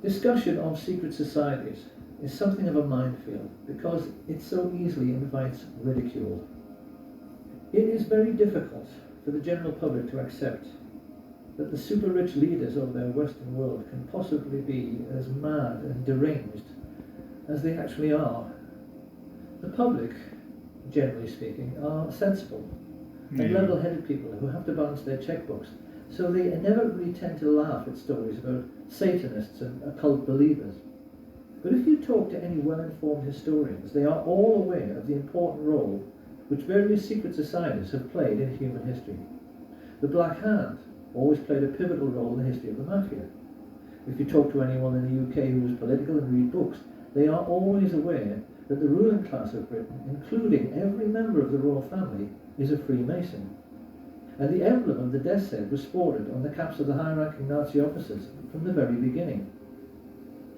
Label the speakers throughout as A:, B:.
A: Discussion of secret societies is something of a minefield because it so easily invites ridicule. It is very difficult for the general public to accept that the super rich leaders of their Western world can possibly be as mad and deranged as they actually are. The public, generally speaking, are sensible and level-headed people who have to balance their checkbooks, so they inevitably tend to laugh at stories about Satanists and occult believers. But if you talk to any well-informed historians, they are all aware of the important role which various secret societies have played in human history. The Black Hand always played a pivotal role in the history of the mafia. If you talk to anyone in the UK who is political and read books, they are always aware that the ruling class of Britain, including every member of the royal family, is a Freemason. And the emblem of the death's head was sported on the caps of the high-ranking Nazi officers from the very beginning.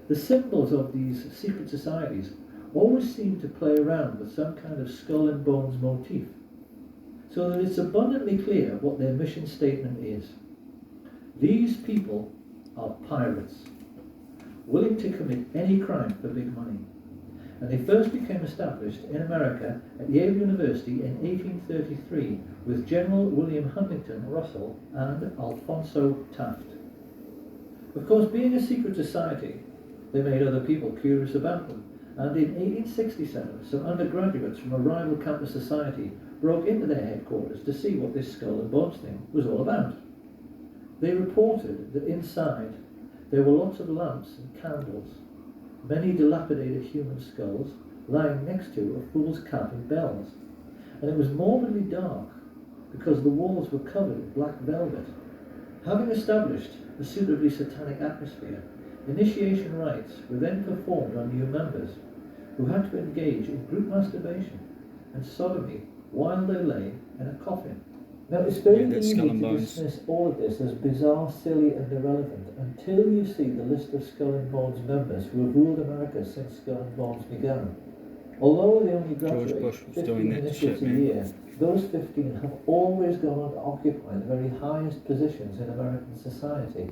A: The symbols of these secret societies always seem to play around with some kind of skull and bones motif, so that it's abundantly clear what their mission statement is. These people are pirates, willing to commit any crime for big money. And they first became established in America at Yale University in 1833 with General William Huntington Russell and Alphonso Taft. Of course, being a secret society, they made other people curious about them, and in 1867 some undergraduates from a rival campus society broke into their headquarters to see what this skull and bones thing was all about. They reported that inside there were lots of lamps and candles, many dilapidated human skulls lying next to a fool's cap and bells, and it was morbidly dark because the walls were covered with black velvet. Having established a suitably satanic atmosphere, initiation rites were then performed on new members who had to engage in group masturbation and sodomy while they lay in a coffin. Now, it's very easy to dismiss all of this as bizarre, silly and irrelevant until you see the list of Skull and Bones members who have ruled America since Skull and Bones began. Although they only graduate 15 initiates a year, those 15 have always gone on to occupy the very highest positions in American society.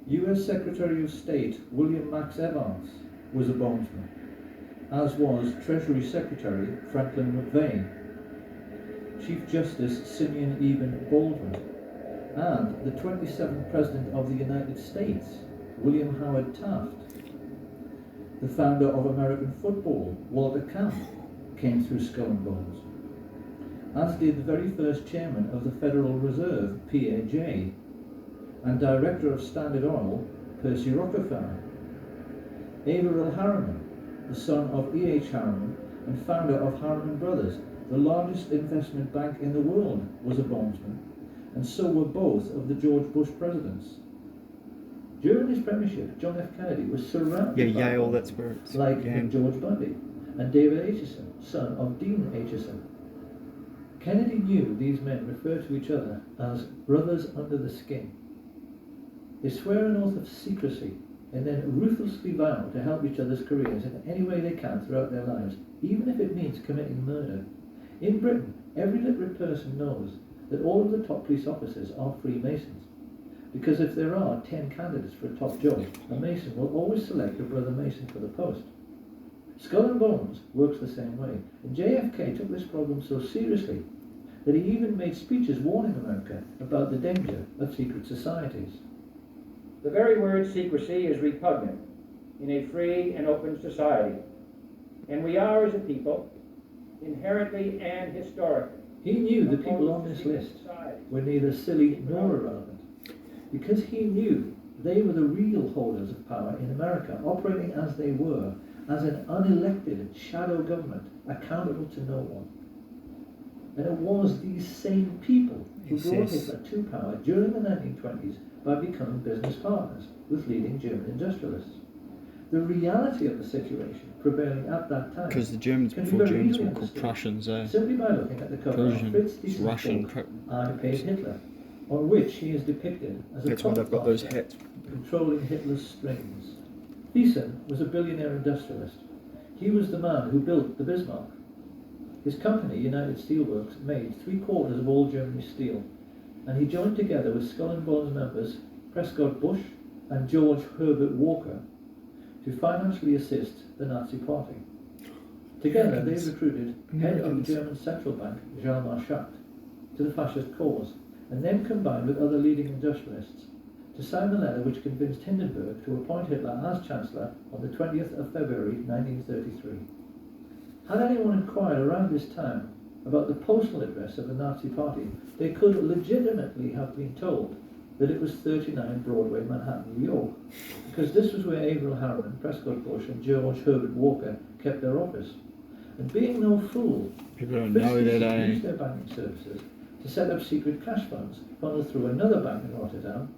A: US Secretary of State William Max Evans was a bonesman, as was Treasury Secretary Franklin McVeigh, Chief Justice Simeon Eben Baldwin, and the 27th President of the United States, William Howard Taft. The founder of American football, Walter Camp, came through Skull and Bones, as did the very first chairman of the Federal Reserve, Pierre Jay, and director of Standard Oil, Percy Rockefeller. Averell Harriman, the son of E.H. Harriman and founder of Harriman Brothers, the largest investment bank in the world, was a bonesman, and so were both of the George Bush presidents. During his premiership, John F. Kennedy was surrounded by
B: Yale, that's where it's
A: like George Bundy and David Acheson, son of Dean Acheson. Kennedy knew these men referred to each other as brothers under the skin. They swear an oath of secrecy and then ruthlessly vow to help each other's careers in any way they can throughout their lives, even if it means committing murder. In Britain, every literate person knows that all of the top police officers are Freemasons, because if there are 10 candidates for a top job, a Mason will always select a brother Mason for the post. Skull and Bones works the same way, and JFK took this problem so seriously that he even made speeches warning America about the danger of secret societies.
C: The very word secrecy is repugnant in a free and open society, and we are, as a people, inherently and historically.
A: He knew the people on this list were neither silly nor irrelevant, because he knew they were the real holders of power in America, operating as they were, as an unelected shadow government accountable to no one. And it was these same people who brought Hitler to power during the 1920s by becoming business partners with leading German industrialists. The reality of the situation prevailing at that time,
B: because the Germans before Germans were called Prussians,
A: simply by looking at the cover of Fritz Thiesen's
B: Russian,
A: book, I Paid Hitler, on which he is depicted as a
B: that's why they've got those hats.
A: controlling Hitler's strings. Thiessen was a billionaire industrialist. He was the man who built the Bismarck. His company, United Steelworks, made 3/4 of all Germany's steel, and he joined together with Skull and Bones members Prescott Bush and George Herbert Walker to financially assist the Nazi Party. Together, they recruited head of the German Central Bank, Jean Marchand, to the fascist cause, and then combined with other leading industrialists to sign a letter which convinced Hindenburg to appoint Hitler as Chancellor on the 20th of February 1933. Had anyone inquired around this time about the postal address of the Nazi Party, they could legitimately have been told that it was 39 Broadway, Manhattan, New York, because this was where Averell Harriman, Prescott Bush and George Herbert Walker kept their office. And being no fool,
B: People don't know that, eh?
A: used their banking services to set up secret cash funds funneled through another bank in Rotterdam,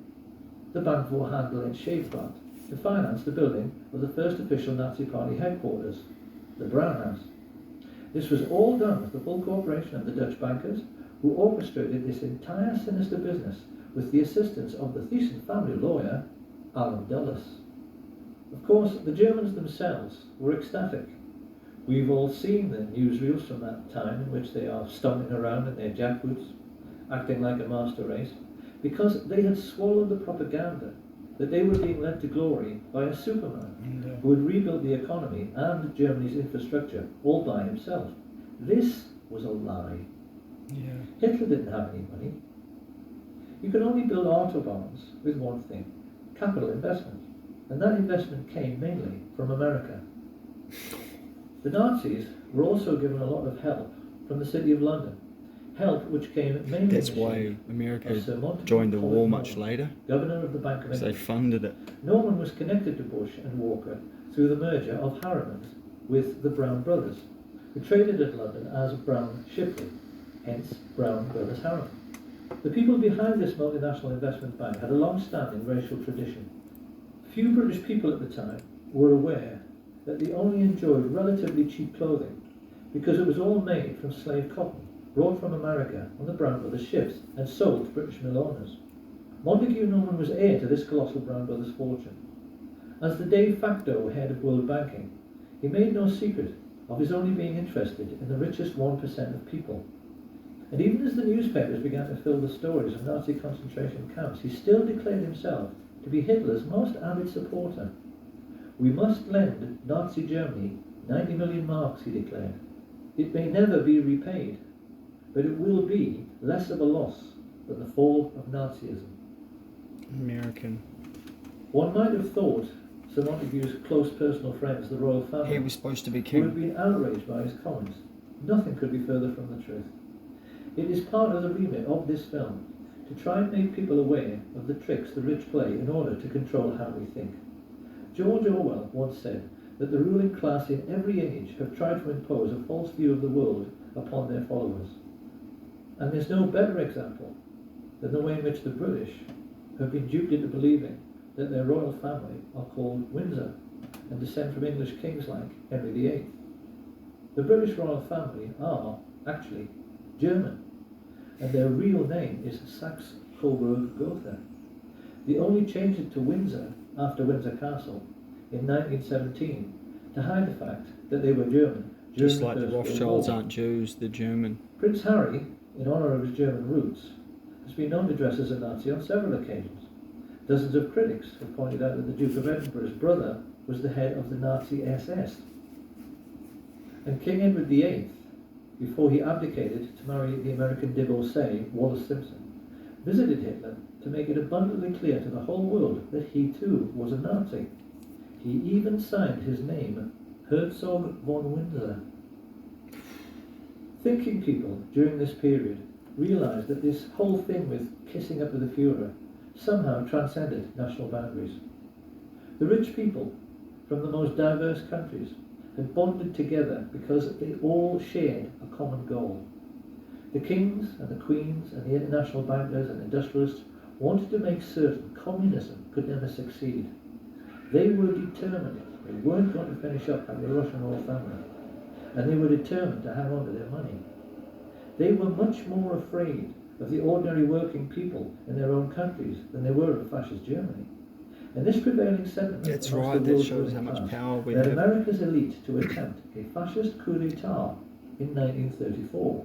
A: the Bank voor Handel en Scheepvaart, to finance the building of the first official Nazi Party headquarters, the Brown House. This was all done with the full cooperation of the Dutch bankers, who orchestrated this entire sinister business with the assistance of the Thyssen family lawyer, Allen Dulles. Of course, the Germans themselves were ecstatic. We've all seen the newsreels from that time in which they are stomping around in their jackboots, acting like a master race, because they had swallowed the propaganda that they were being led to glory by a superman who had rebuilt the economy and Germany's infrastructure all by himself. This was a lie.
B: Yeah.
A: Hitler didn't have any money. You could only build autobahns with one thing: capital investment. And that investment came mainly from America. The Nazis were also given a lot of help from the City of London, help which came mainly
B: That's
A: in the
B: why
A: shape
B: America
A: of Sir Montague
B: joined the war
A: Pollock
B: much
A: Norman,
B: later,
A: Governor of the Bank of
B: because they
A: England.
B: funded it.
A: Norman was connected to Bush and Walker through the merger of Harriman's with the Brown brothers, who traded at London as Brown Shipley, hence Brown Brothers Harriman. The people behind this multinational investment bank had a long-standing racial tradition. Few British people at the time were aware that they only enjoyed relatively cheap clothing because it was all made from slave cotton brought from America on the Brown Brothers ships and sold to British mill owners. Montague Norman was heir to this colossal Brown Brothers fortune. As the de facto head of world banking, he made no secret of his only being interested in the richest 1% of people. And even as the newspapers began to fill the stories of Nazi concentration camps, he still declared himself to be Hitler's most avid supporter. "We must lend Nazi Germany 90 million marks," he declared. "It may never be repaid, but it will be less of a loss than the fall of Nazism."
B: American.
A: One might have thought Sir Montague's close personal friends, the royal family,
B: He was supposed to be
A: would have
B: king.
A: been outraged by his comments. Nothing could be further from the truth. It is part of the remit of this film to try and make people aware of the tricks the rich play in order to control how we think. George Orwell once said that the ruling class in every age have tried to impose a false view of the world upon their followers. And there's no better example than the way in which the British have been duped into believing that their royal family are called Windsor and descend from English kings like Henry VIII. The British royal family are actually German, and their real name is Saxe-Coburg-Gotha. They only changed it to Windsor after Windsor Castle in 1917 to hide the fact that they were German during
B: Just like the
A: First World
B: Rothschilds
A: War.
B: aren't Jews, they're German.
A: Prince Harry, in honour of his German roots, has been known to dress as a Nazi on several occasions. Dozens of critics have pointed out that the Duke of Edinburgh's brother was the head of the Nazi SS. And King Edward VIII, before he abdicated to marry the American divorcee Wallis Simpson, visited Hitler to make it abundantly clear to the whole world that he too was a Nazi. He even signed his name Herzog von Windsor. Thinking people during this period realised that this whole thing with kissing up with the Führer somehow transcended national boundaries. The rich people from the most diverse countries had bonded together because they all shared a common goal. The kings and the queens and the international bankers and industrialists wanted to make certain communism could never succeed. They were determined they weren't going to finish up like the Russian royal family, and they were determined to hang on to their money. They were much more afraid of the ordinary working people in their own countries than they were of fascist Germany. And this prevailing sentiment
B: That's
A: amongst
B: right,
A: the
B: that
A: world's
B: shows how
A: ruling
B: much
A: class
B: power we
A: led
B: have.
A: America's elite to attempt a fascist coup d'etat in 1934.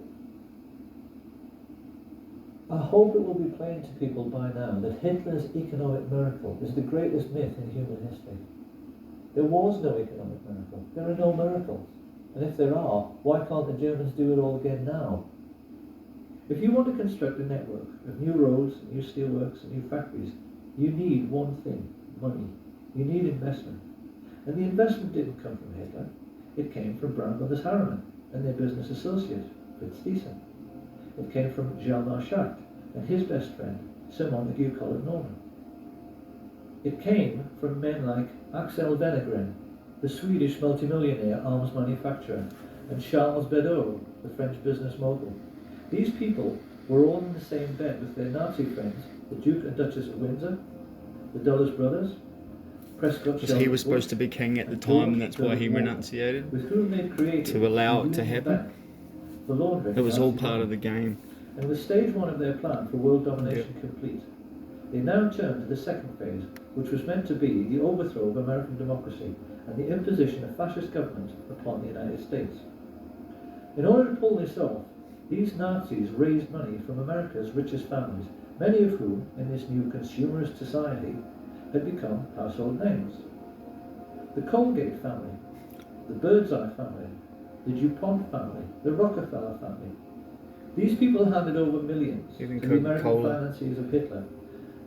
A: I hope it will be plain to people by now that Hitler's economic miracle is the greatest myth in human history. There was no economic miracle. There are no miracles. And if there are, why can't the Germans do it all again now? If you want to construct a network of new roads, new steelworks, and new factories, you need one thing: money. You need investment. And the investment didn't come from Hitler. It came from Brown Brothers Harriman and their business associate, Fritz Thyssen. It came from Hjalmar Schacht and his best friend, Sir Montague Collett Norman. It came from men like Axel Wenner-Gren, the Swedish multimillionaire arms manufacturer, and Charles Beddoes, the French business mogul. These people were all in the same bed with their Nazi friends, the Duke and Duchess of Windsor, the Dulles brothers, Prescott
B: Because he was supposed to be king at the time, and that's why he renunciated.
A: with whom they created
B: to allow it to
A: the
B: happen.
A: Bank for laundering
B: It was all
A: Nazi
B: part
A: money.
B: of the game.
A: And with stage one of their plan for world domination complete, they now turn to the second phase, which was meant to be the overthrow of American democracy and the imposition of fascist government upon the United States. In order to pull this off, these Nazis raised money from America's richest families, many of whom, in this new consumerist society, had become household names. The Colgate family, the Birdseye family, the DuPont family, the Rockefeller family. These people handed over millions
B: Even
A: to the American
B: Coca-Cola.
A: financiers of Hitler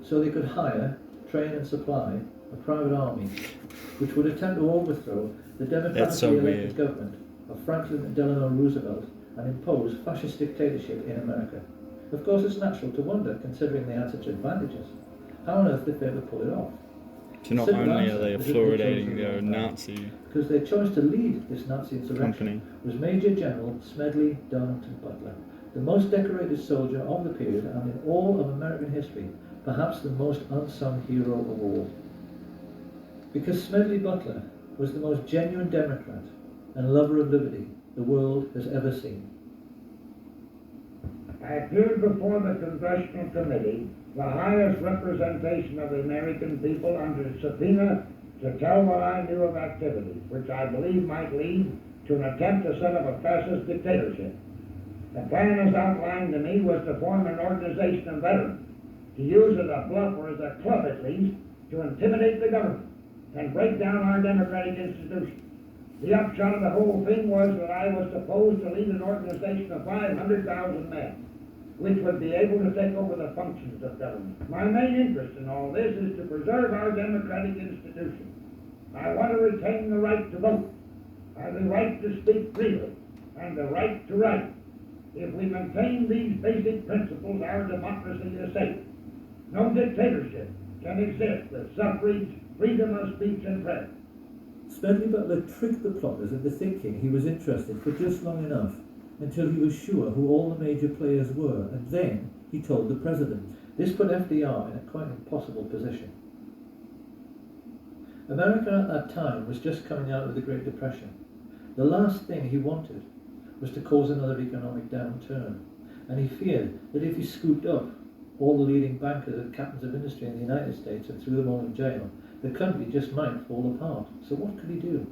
A: so they could hire, train and supply a private army which would attempt to overthrow the
B: That's so
A: democratically elected
B: weird.
A: government of Franklin Delano Roosevelt and impose fascist dictatorship in America. Of course, it's natural to wonder, considering they had such advantages, how on earth did they ever pull it off?
B: So not
A: Simple
B: only
A: answer
B: are they
A: is that they chose
B: fluoridating
A: the
B: their
A: wrong path.
B: Nazi
A: Because their choice to lead this Nazi insurrection
B: company,
A: was Major General Smedley Darlington Butler, the most decorated soldier of the period and in all of American history, perhaps the most unsung hero of all. Because Smedley Butler was the most genuine Democrat and lover of liberty the world has ever seen.
D: I appeared before the Congressional Committee, the highest representation of the American people, under subpoena to tell what I knew of activities which I believe might lead to an attempt to set up a fascist dictatorship. The plan as outlined to me was to form an organization of veterans, to use as a bluff or as a club at least, to intimidate the government and break down our democratic institutions. The upshot of the whole thing was that I was supposed to lead an organization of 500,000 men, which would be able to take over the functions of government. My main interest in all this is to preserve our democratic institutions. I want to retain the right to vote, the right to speak freely, and the right to write. If we maintain these basic principles, our democracy is safe. No dictatorship can exist with suffrage, freedom of speech, and press.
A: Smedley Butler tricked the plotters into thinking he was interested for just long enough until he was sure who all the major players were, and then he told the president. This put FDR in a quite impossible position. America at that time was just coming out of the Great Depression. The last thing he wanted was to cause another economic downturn, and he feared that if he scooped up all the leading bankers and captains of industry in the United States and threw them all in jail, the country just might fall apart. So what could he do?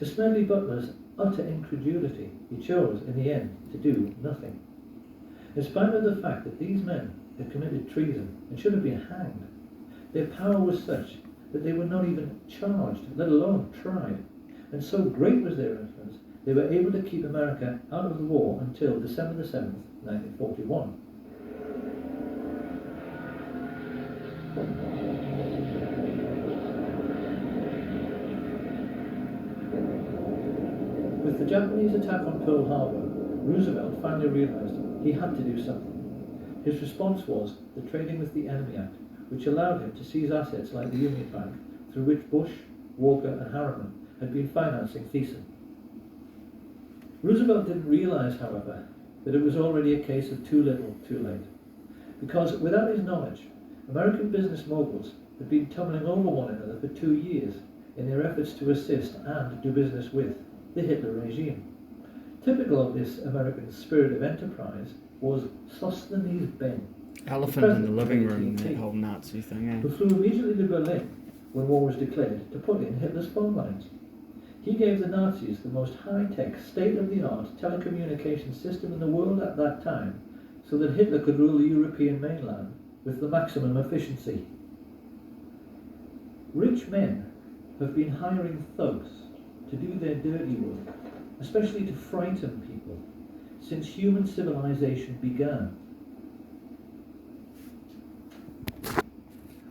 A: To Smedley Butler's utter incredulity, he chose, in the end, to do nothing. In spite of the fact that these men had committed treason and should have been hanged, their power was such that they were not even charged, let alone tried. And so great was their influence, they were able to keep America out of the war until December the 7th, 1941. With the Japanese attack on Pearl Harbor, Roosevelt finally realized he had to do something. His response was the Trading with the Enemy Act, which allowed him to seize assets like the Union Bank, through which Bush, Walker and Harriman had been financing Thyssen. Roosevelt didn't realize, however, that it was already a case of too little, too late. Because without his knowledge, American business moguls had been tumbling over one another for 2 years in their efforts to assist and do business with the Hitler regime. Typical of this American spirit of enterprise was Sosthenes Ben,
B: elephant in the living room,
A: president of
B: that
A: AT&T,
B: whole Nazi thing,
A: who flew immediately to Berlin when war was declared to put in Hitler's phone lines. He gave the Nazis the most high-tech, state-of-the-art telecommunications system in the world at that time so that Hitler could rule the European mainland with the maximum efficiency. Rich men have been hiring thugs to do their dirty work, especially to frighten people, since human civilization began.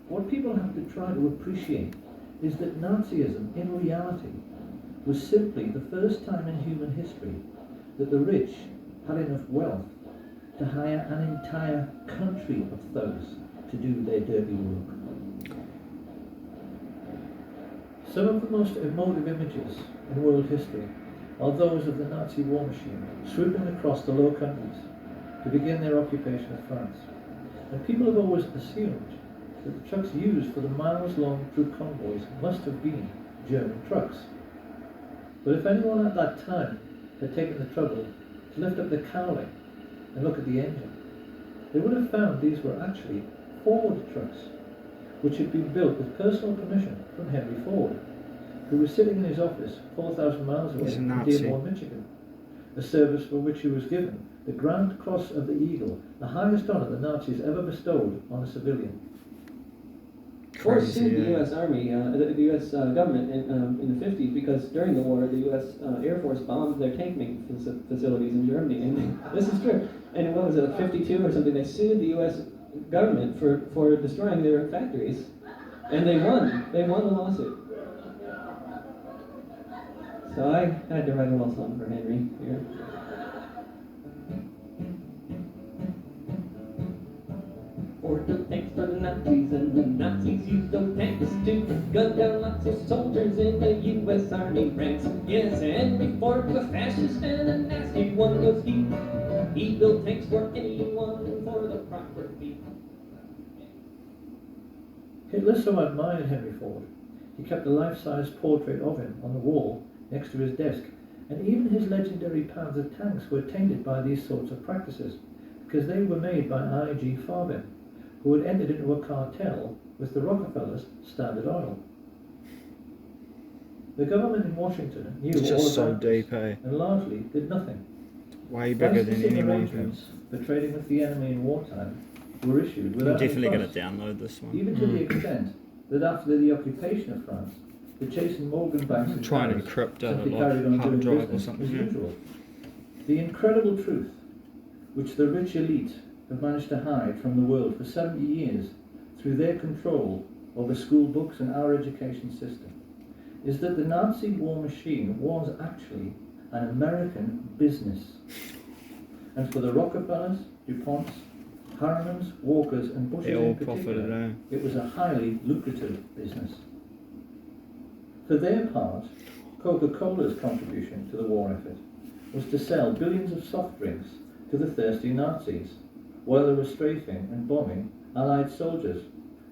A: What people have to try to appreciate is that Nazism, in reality, was simply the first time in human history that the rich had enough wealth to hire an entire country of thugs to do their dirty work. Some of the most emotive images in world history are those of the Nazi war machine swooping across the Low Countries to begin their occupation of France. And people have always assumed that the trucks used for the miles-long troop convoys must have been German trucks. But if anyone at that time had taken the trouble to lift up the cowling and look at the engine, they would have found these were actually Ford trucks, which had been built with personal permission from Henry Ford, who was sitting in his office 4,000 miles away in Dearborn, Michigan, a service for which he was given the Grand Cross of the Eagle, the highest honour the Nazis ever bestowed on a civilian.
E: Ford sued the U.S. Army, the U.S. government in the 50s because during the war the U.S. Air Force bombed their tank making facilities in Germany. And this is true. And what was it, like 52 or something? They sued the U.S. government for destroying their factories, and they won. They won the lawsuit. So I had to write a little song for Henry here. Ford built tanks for the Nazis, and the Nazis used those tanks to gun down lots of soldiers in the U.S. Army ranks. Yes, Henry Ford was fascist and a nasty one was he. He built tanks for anyone for the proper fee.
A: Hitler so admired Henry Ford, he kept a life-size portrait of him on the wall next to his desk, and even his legendary Panzer tanks were tainted by these sorts of practices, because they were made by I.G. Farben, who had entered into a cartel with the Rockefellers' Standard Oil. The government in Washington knew
B: It's
A: all
B: just so
A: about this,
B: deep, eh?
A: and largely did nothing.
B: Way bigger than
A: Licensing
B: anyone's.
A: arrangements for trading with the enemy in wartime were issued
B: I'm
A: without
B: definitely
A: any
B: going to
A: fuss,
B: download this one.
A: even to the extent that after the occupation of France, the Chase and Morgan banks in
B: Try and
A: Paris
B: encrypt
A: simply
B: like
A: carried on
B: hard
A: doing
B: drive or
A: business
B: something.
A: as
B: Yeah.
A: usual. The incredible truth, which the rich elite have managed to hide from the world for 70 years through their control over school books and our education system, is that the Nazi war machine was actually an American business. And for the Rockefellers, DuPonts, Harrimans, Walkers and Bushes
B: They all
A: in particular,
B: profited,
A: it was a highly lucrative business. For their part, Coca-Cola's contribution to the war effort was to sell billions of soft drinks to the thirsty Nazis, while they were strafing and bombing Allied soldiers,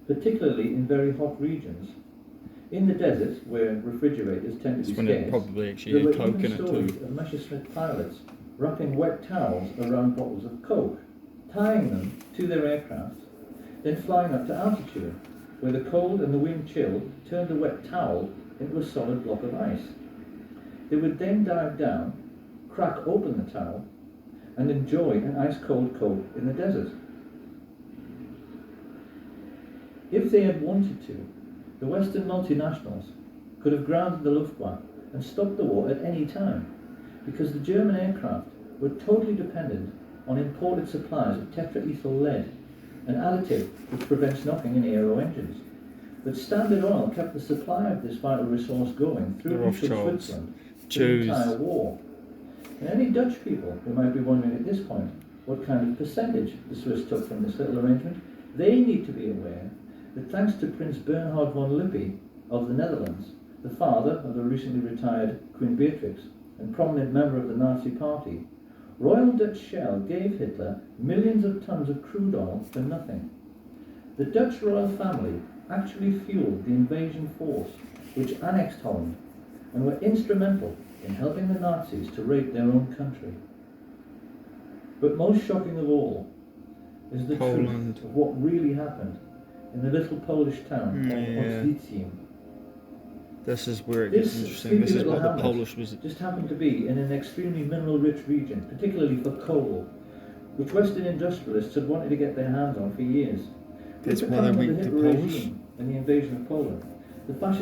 A: particularly in very hot regions. In the desert, where refrigerators tend to
B: That's
A: be
B: when it
A: scarce,
B: probably actually
A: there were
B: had coke
A: even
B: in it
A: stories
B: too.
A: of Messerschmitt pilots wrapping wet towels around bottles of Coke, tying them to their aircraft, then flying up to altitude, where the cold and the wind chill turned the wet towel into a solid block of ice. They would then dive down, crack open the towel, and enjoy an ice-cold Coke in the desert. If they had wanted to, the Western multinationals could have grounded the Luftwaffe and stopped the war at any time, because the German aircraft were totally dependent on imported supplies of tetraethyl lead, an additive which prevents knocking in aero engines. But Standard Oil kept the supply of this vital resource going through
B: The
A: neutral
B: Rothschilds.
A: Switzerland the
B: Jews.
A: entire war. And any Dutch people who might be wondering at this point what kind of percentage the Swiss took from this little arrangement, they need to be aware that thanks to Prince Bernhard von Lippe of the Netherlands, the father of the recently retired Queen Beatrix and prominent member of the Nazi Party, Royal Dutch Shell gave Hitler millions of tons of crude oil for nothing. The Dutch royal family actually fueled the invasion force which annexed Holland and were instrumental in helping the Nazis to rape their own country. But most shocking of all is the
B: Poland.
A: truth of what really happened in the little Polish town of
B: Yeah.
A: Oswiecim.
B: This is where it
A: This
B: gets interesting.
A: sleepy
B: This is
A: little
B: what the
A: hamlet
B: Polish was.
A: just happened to be in an extremely mineral-rich region, particularly for coal, which Western industrialists had wanted to get their hands on for years.
B: That's
A: With the
B: why they
A: coming of
B: went
A: the
B: to
A: Hitler
B: Polish.
A: regime and the invasion of Poland, the fascist